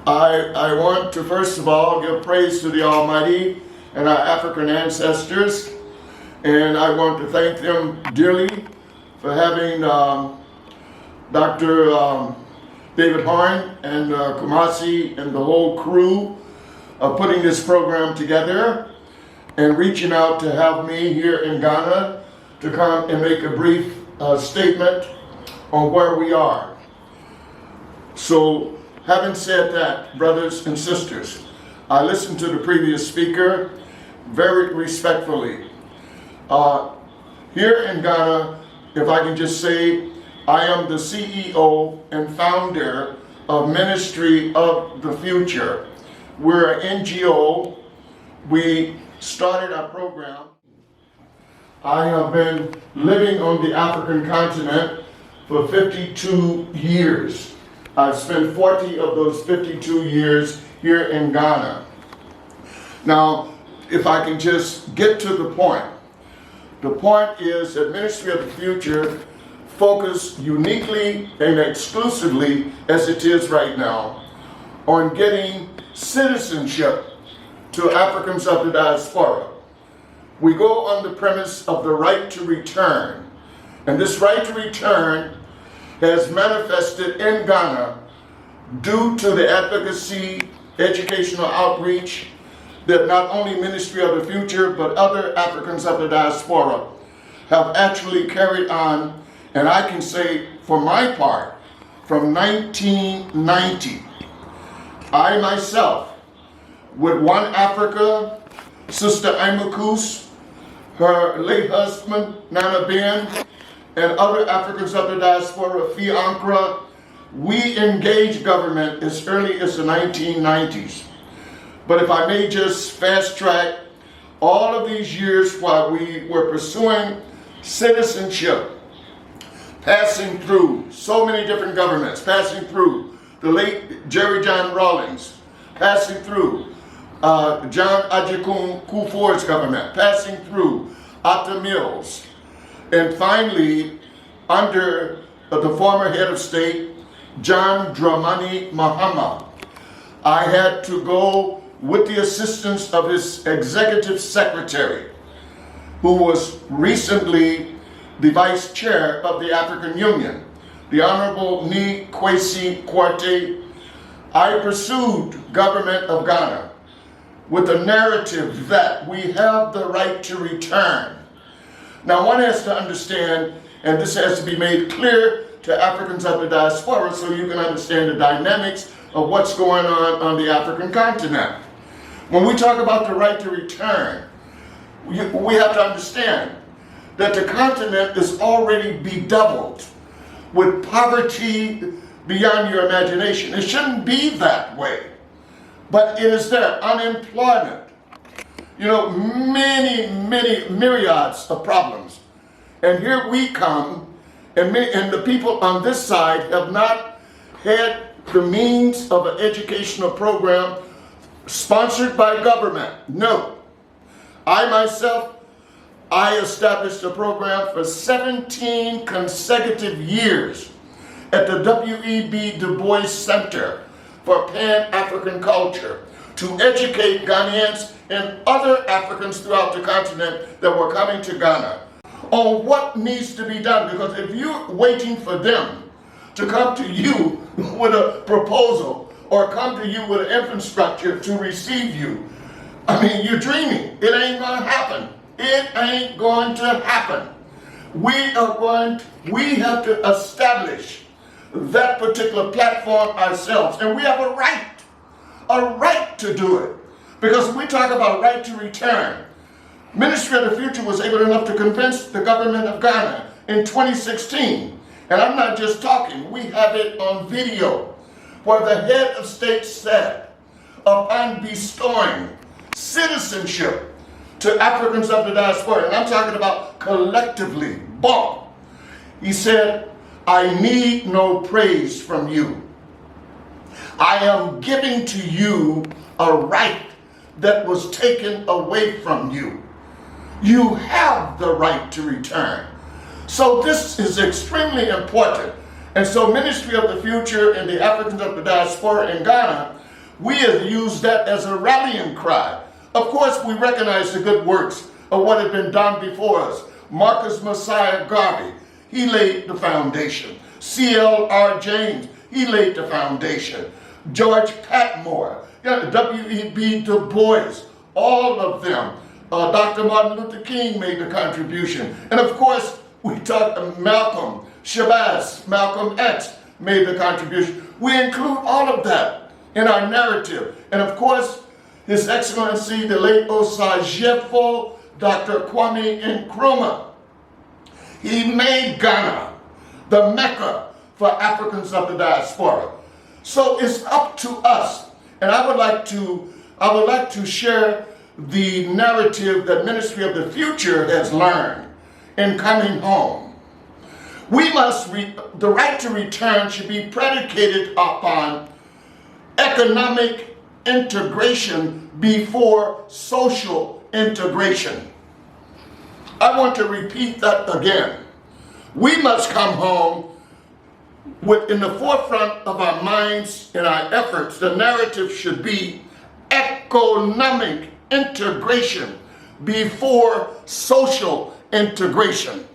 I want to first of all give praise to the Almighty and our African ancestors, and I want to thank them dearly for having Dr. David Horn and Kumasi and the whole crew of putting this program together and reaching out to have me here in Ghana to come and make a brief statement on where we are. So, having said that, brothers and sisters, I listened to the previous speaker very respectfully. Here in Ghana, if I can just say, I am the CEO and founder of Ministry of the Future. We're an NGO. We started our program. I have been living on the African continent for 52 years. I've spent 40 of those 52 years here in Ghana. Now, if I can just get to the point is that Ministry of the Future focus uniquely and exclusively, as it is right now, on getting citizenship to Africans of the diaspora. We go on the premise of the right to return, and this right to return has manifested in Ghana due to the advocacy, educational outreach that not only Ministry of the Future but other Africans of the diaspora have actually carried on. And I can say, for my part, from 1990, I myself, with One Africa, Sister Imakus, her late husband, Nana Ben, and other Africans of the diaspora, Fi Ankara, we engaged government as early as the 1990s. But if I may just fast track, all of these years while we were pursuing citizenship, passing through so many different governments, passing through the late Jerry John Rawlings, passing through John Ajikun Kufuor's government, passing through Atta Mills, and finally, under the former head of state, John Dramani Mahama, I had to go with the assistance of his executive secretary, who was recently the vice chair of the African Union, the Honorable Ni Kwesi Kwartey. I pursued government of Ghana with the narrative that we have the right to return. Now one has to understand, and this has to be made clear to Africans of the diaspora so you can understand the dynamics of what's going on the African continent. When we talk about the right to return, we have to understand that the continent is already bedeviled with poverty beyond your imagination. It shouldn't be that way, but it is there. Unemployment, many myriads of problems. And here we come, and the people on this side have not had the means of an educational program sponsored by government. No. I myself, I established a program for 17 consecutive years at the W.E.B. Du Bois Center for Pan-African Culture to educate Ghanaians and other Africans throughout the continent that were coming to Ghana on what needs to be done. Because if you're waiting for them to come to you with a proposal or come to you with an infrastructure to receive you, you're dreaming. It ain't going to happen. It ain't going to happen. We have to establish that particular platform ourselves, and we have a right to do it. Because when we talk about right to return, Ministry of the Future was able enough to convince the government of Ghana in 2016, and I'm not just talking, we have it on video, where the head of state said, upon bestowing citizenship to Africans of the diaspora, and I'm talking about collectively, boom, he said, I need no praise from you. I am giving to you a right that was taken away from you. You have the right to return. So this is extremely important. And so Ministry of the Future and the Africans of the diaspora in Ghana we have used that as a rallying cry. Of course, we recognize the good works of what had been done before us. Marcus Messiah Garvey, he laid the foundation. C.L.R. James, he laid the foundation. George Patmore, W.E.B. Du Bois, all of them. Dr. Martin Luther King made the contribution. And of course, we talked Malcolm, Shabazz, Malcolm X made the contribution. We include all of that in our narrative. And of course, His Excellency, the late Osajefo, Dr. Kwame Nkrumah, he made Ghana the Mecca for Africans of the diaspora. So it's up to us. And I would like to share the narrative that Ministry of the Future has learned in coming home. The right to return should be predicated upon economic integration before social integration. I want to repeat that again. We must come home with in the forefront of our minds and our efforts. The narrative should be economic integration before social integration.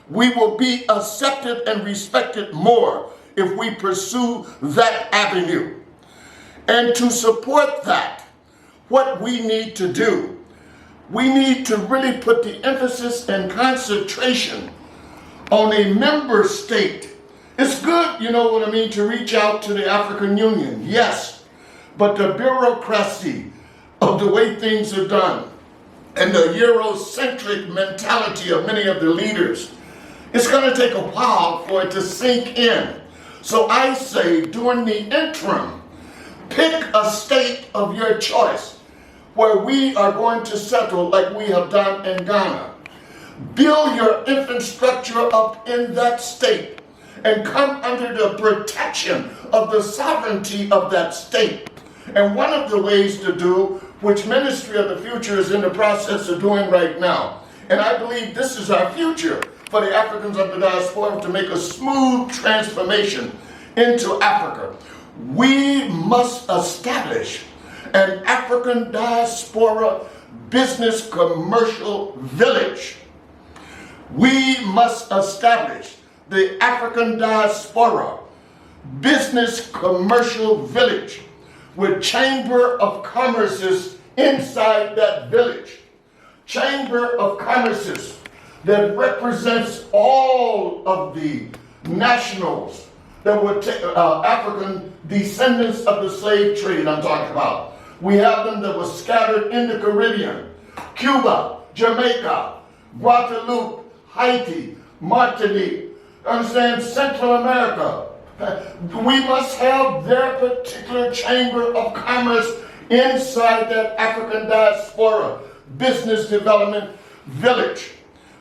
We will be accepted and respected more if we pursue that avenue. And to support that, what we need to do, we need to really put the emphasis and concentration on a member state. It's good, you know what I mean, to reach out to the African Union, yes, but the bureaucracy of the way things are done and the Eurocentric mentality of many of the leaders, it's going to take a while for it to sink in. So I say, during the interim, pick a state of your choice where we are going to settle like we have done in Ghana. Build your infrastructure up in that state and come under the protection of the sovereignty of that state. And one of the ways to do, which Ministry of the Future is in the process of doing right now, and I believe this is our future for the Africans of the diaspora to make a smooth transformation into Africa. We must establish an African diaspora business commercial village. We must establish the African diaspora business commercial village with Chamber of Commerce's inside that village. Chamber of Commerce's that represents all of the nationals that were African descendants of the slave trade I'm talking about. We have them that were scattered in the Caribbean, Cuba, Jamaica, Guadeloupe, Haiti, Martinique, understand, Central America. We must have their particular Chamber of Commerce inside that African diaspora business development village.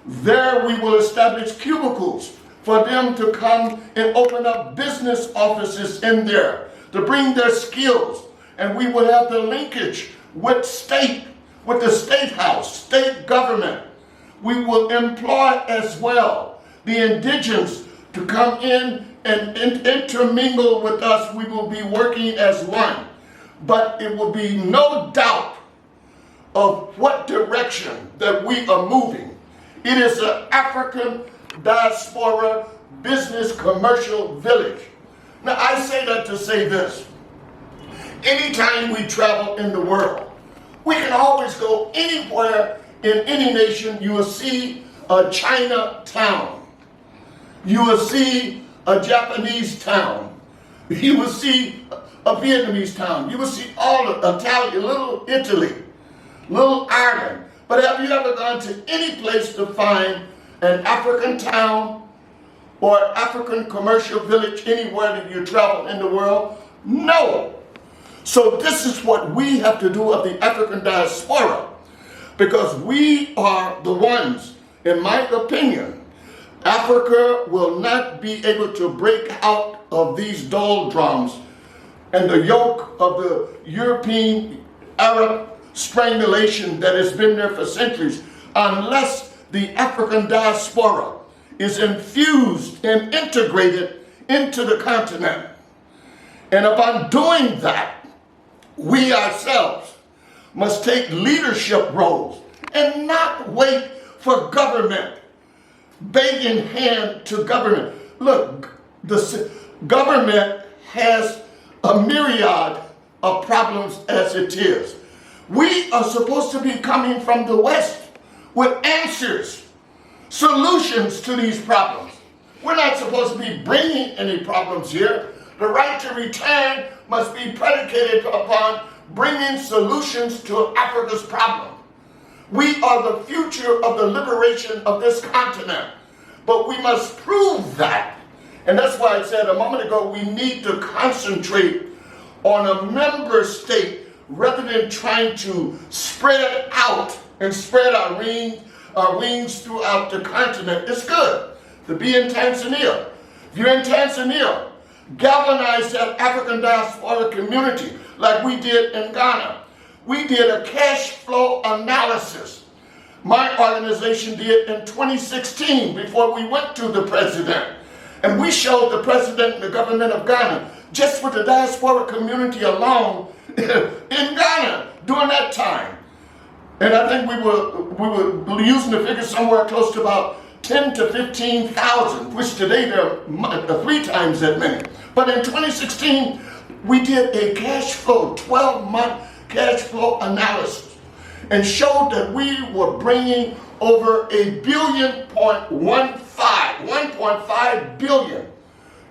There we will establish cubicles for them to come and open up business offices in there to bring their skills. And we will have the linkage with the state house, state government. We will employ as well the indigenous to come in and intermingle with us. We will be working as one. But it will be no doubt of what direction that we are moving. It is an African diaspora business commercial village. Now I say that to say this. Anytime we travel in the world, we can always go anywhere in any nation. You will see a Chinatown. You will see a Japanese town. You will see a Vietnamese town. You will see all of Italy, little Italy, little Ireland. But have you ever gone to any place to find an African town or African commercial village anywhere that you travel in the world? No. So this is what we have to do of the African diaspora, because we are the ones, in my opinion, Africa will not be able to break out of these doldrums and the yoke of the European Arab strangulation that has been there for centuries unless the African diaspora is infused and integrated into the continent. And upon doing that, we ourselves must take leadership roles and not wait for government, begging hand to government. Look, the government has a myriad of problems as it is. We are supposed to be coming from the West with answers, solutions to these problems. We're not supposed to be bringing any problems here. The right to return must be predicated upon bringing solutions to Africa's problem. We are the future of the liberation of this continent, but we must prove that. And that's why I said a moment ago, we need to concentrate on a member state rather than trying to spread out and spread our wings throughout the continent. It's good to be in Tanzania. If you're in Tanzania, galvanize that African diaspora community like we did in Ghana. We did a cash flow analysis. My organization did in 2016 before we went to the president. And we showed the president and the government of Ghana, just with the diaspora community alone in Ghana during that time. And I think we were using the figure somewhere close to about 10 to 15,000, which today there are 3 times that many. But in 2016, we did a cash flow, 12-month cash flow analysis, and showed that we were bringing over $1.5 billion,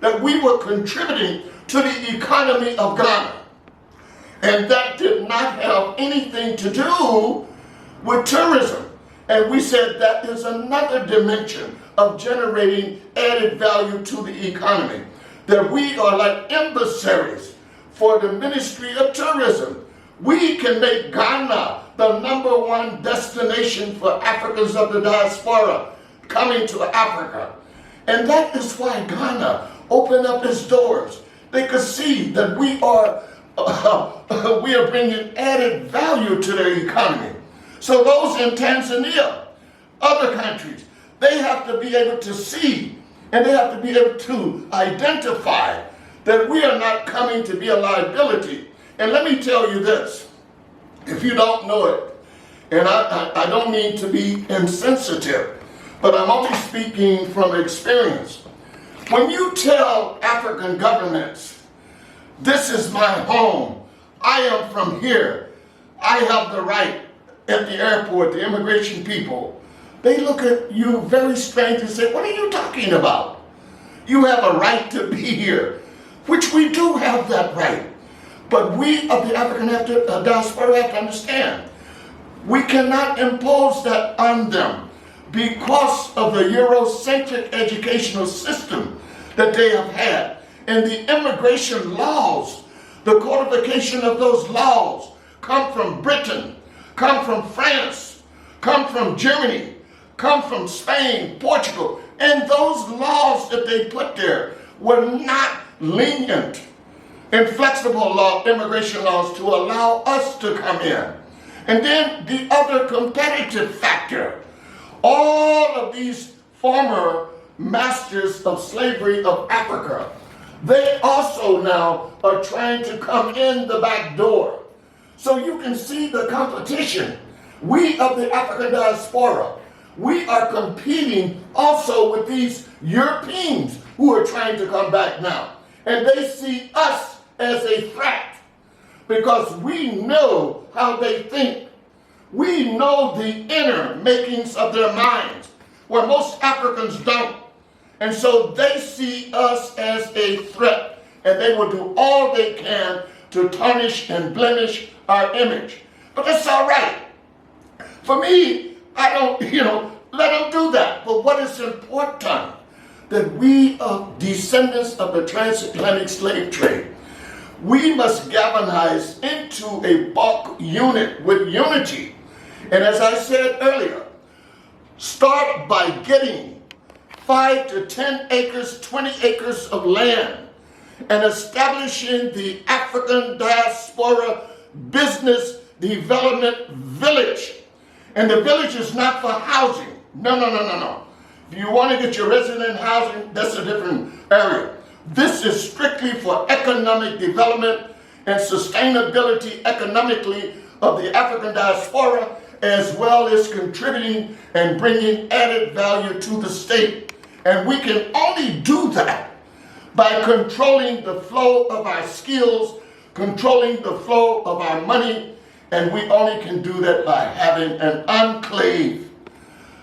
that we were contributing to the economy of Ghana. And that did not have anything to do with tourism. And we said that is another dimension of generating added value to the economy. That we are like emissaries for the Ministry of Tourism. We can make Ghana the #1 destination for Africans of the diaspora coming to Africa. And that is why Ghana opened up its doors. They could see that we are bringing added value to their economy. So those in Tanzania, other countries, they have to be able to see and they have to be able to identify that we are not coming to be a liability. And let me tell you this, if you don't know it, and I don't mean to be insensitive, but I'm only speaking from experience. When you tell African governments, this is my home, I am from here, I have the right at the airport, the immigration people, they look at you very strange and say, what are you talking about? You have a right to be here, which we do have that right. But we of the African diaspora have to understand, we cannot impose that on them because of the Eurocentric educational system that they have had. And the immigration laws, the codification of those laws come from Britain, come from France, come from Germany, come from Spain, Portugal. And those laws that they put there were not lenient and flexible immigration laws to allow us to come in. And then the other competitive factor, all of these former masters of slavery of Africa, they also now are trying to come in the back door. So you can see the competition. We of the African diaspora, we are competing also with these Europeans who are trying to come back now. And they see us as a threat because we know how they think. We know the inner makings of their minds, where most Africans don't. And so they see us as a threat, and they will do all they can to tarnish and blemish our image. But that's all right. For me, I don't, let them do that. But what is important, that we are descendants of the transatlantic slave trade. We must galvanize into a bulk unit with unity. And as I said earlier, start by getting 5 to 10 acres, 20 acres of land and establishing the African Diaspora Business Development Village. And the village is not for housing. No. If you want to get your resident housing, that's a different area. This is strictly for economic development and sustainability economically of the African diaspora, as well as contributing and bringing added value to the state. And we can only do that by controlling the flow of our skills, controlling the flow of our money, and we only can do that by having an enclave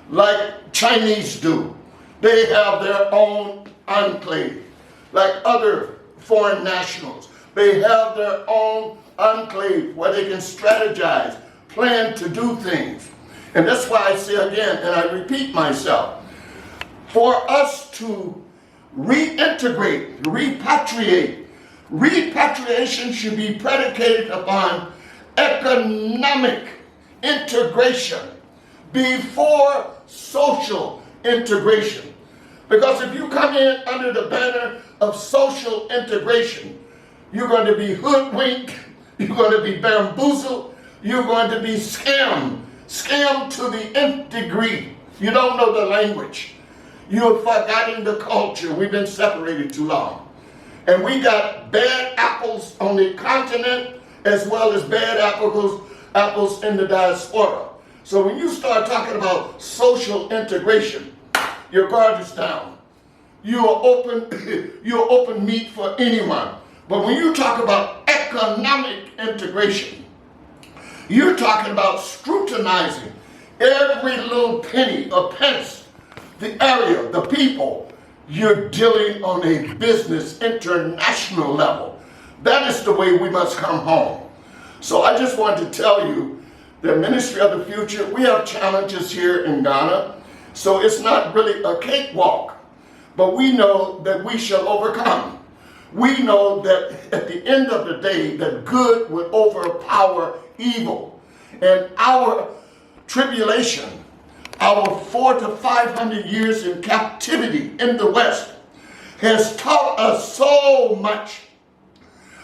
like Chinese do. They have their own enclave, like other foreign nationals. They have their own enclave where they can strategize, plan to do things. And that's why I say again, and I repeat myself, for us to reintegrate, repatriate, repatriation should be predicated upon economic integration before social integration. Because if you come in under the banner of social integration, you're going to be hoodwinked, you're going to be bamboozled, you're going to be scammed to the nth degree. You don't know the language. You have forgotten the culture. We've been separated too long. And we got bad apples on the continent as well as bad apples in the diaspora. So when you start talking about social integration, your guard is down. You're open meat for anyone. But when you talk about economic integration, you're talking about scrutinizing every little penny or pence, the area, the people. You're dealing on a business international level. That is the way we must come home. So I just want to tell you, the Ministry of the Future, we have challenges here in Ghana. So it's not really a cakewalk, but we know that we shall overcome. We know that at the end of the day, that good will overpower evil. And our tribulation, our 400 to 500 years in captivity in the West, has taught us so much.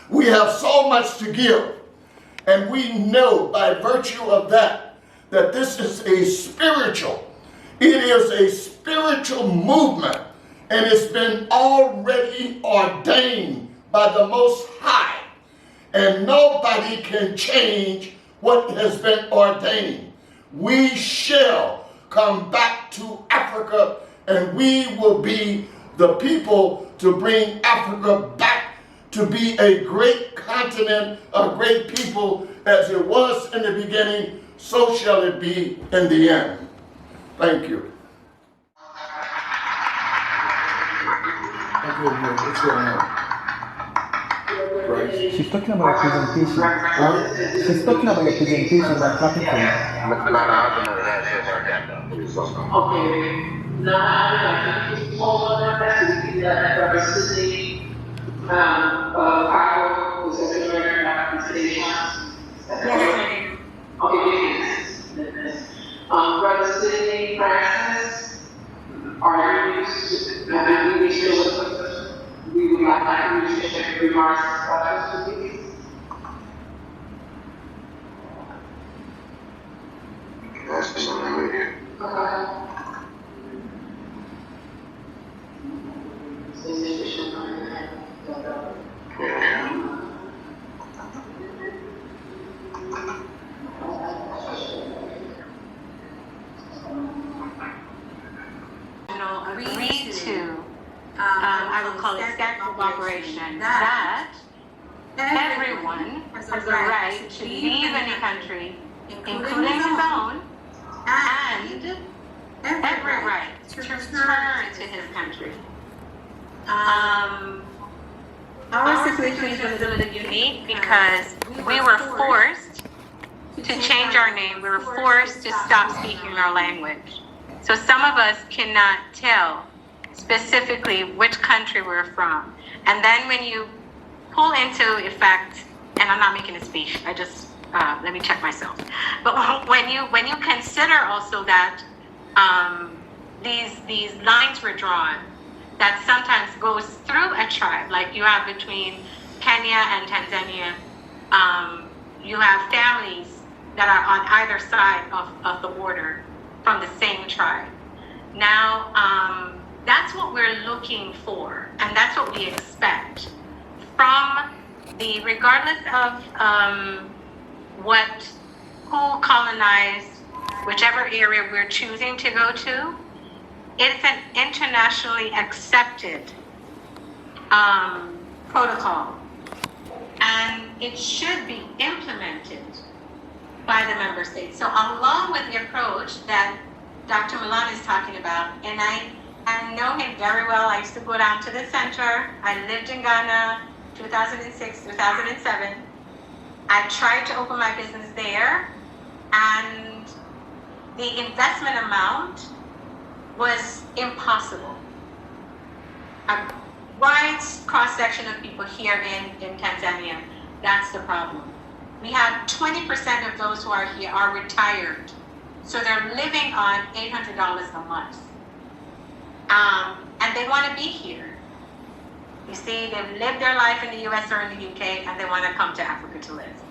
We have so much to give. And we know by virtue of that, that this is a spiritual, it is a spiritual movement. And it's been already ordained by the Most High. And nobody can change what has been ordained. We shall come back to Africa, and we will be the people to bring Africa back to be a great continent, a great people, as it was in the beginning, so shall it be in the end. Thank you. What's going on? Right. She's talking about a presentation. She's talking about a presentation that's clapping for you. Okay. Now, all of that is that diversity, power, was everywhere, representations. Yes. Okay, diversity practices are used, and we still we would like to share remarks about those. That's something right here. Yeah. Agreed to, I would call it stack cooperation, that everyone has the right to leave any country, including his own, and every right to return to his country. Our situation is a little unique because we were forced to change our name. We were forced to stop speaking our language. So some of us cannot tell specifically which country we're from. And then when you pull into effect, and I'm not making a speech, I just, let me check myself. But when you consider also that these lines were drawn that sometimes goes through a tribe, like you have between Kenya and Tanzania, you have families that are on either side of the border from the same tribe. Now, that's what we're looking for, and that's what we expect from regardless of who colonized whichever area we're choosing to go to, it's an internationally accepted protocol, and it should be implemented by the member states. So along with the approach that Dr. Maulana is talking about, and I know him very well. I used to go down to the center. I lived in Ghana 2006, 2007. I tried to open my business there, and the investment amount was impossible. A wide cross-section of people here in Tanzania, that's the problem. We have 20% of those who are here are retired. So they're living on $800 a month. And they want to be here. You see, they've lived their life in the US or in the UK, and they want to come to Africa to live.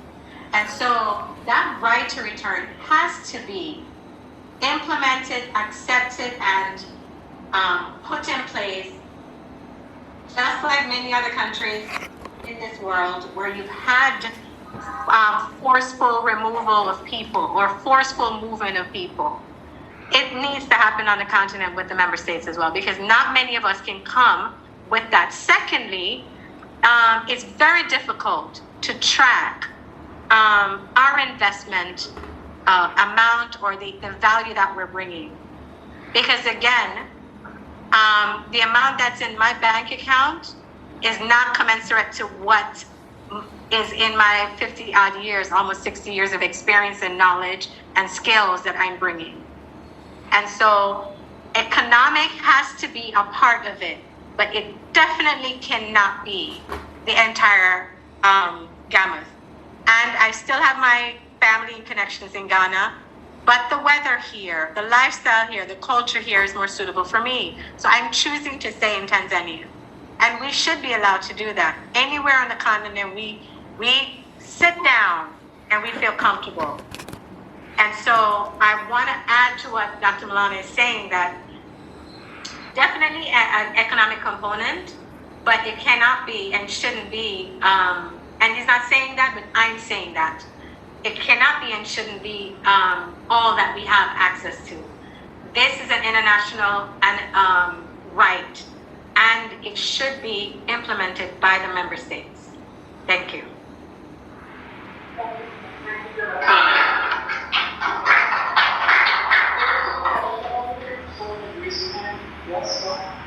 And so that right to return has to be implemented, accepted, and put in place, just like many other countries in this world where you've had forceful removal of people or forceful movement of people. It needs to happen on the continent with the member states as well, because not many of us can come with that. Secondly, it's very difficult to track our investment amount or the value that we're bringing. Because again, the amount that's in my bank account is not commensurate to what is in my 50 odd years, almost 60 years of experience and knowledge and skills that I'm bringing. And so economic has to be a part of it, but it definitely cannot be the entire gamut. And I still have my family and connections in Ghana, but the weather here, the lifestyle here, the culture here is more suitable for me. So I'm choosing to stay in Tanzania. And we should be allowed to do that. Anywhere on the continent, we sit down and we feel comfortable. And so I want to add to what Dr. Maulana is saying, that definitely an economic component, but it cannot be and shouldn't be, and he's not saying that, but I'm saying that. It cannot be and shouldn't be all that we have access to. This is an international right, and it should be implemented by the member states. Thank you. Yes,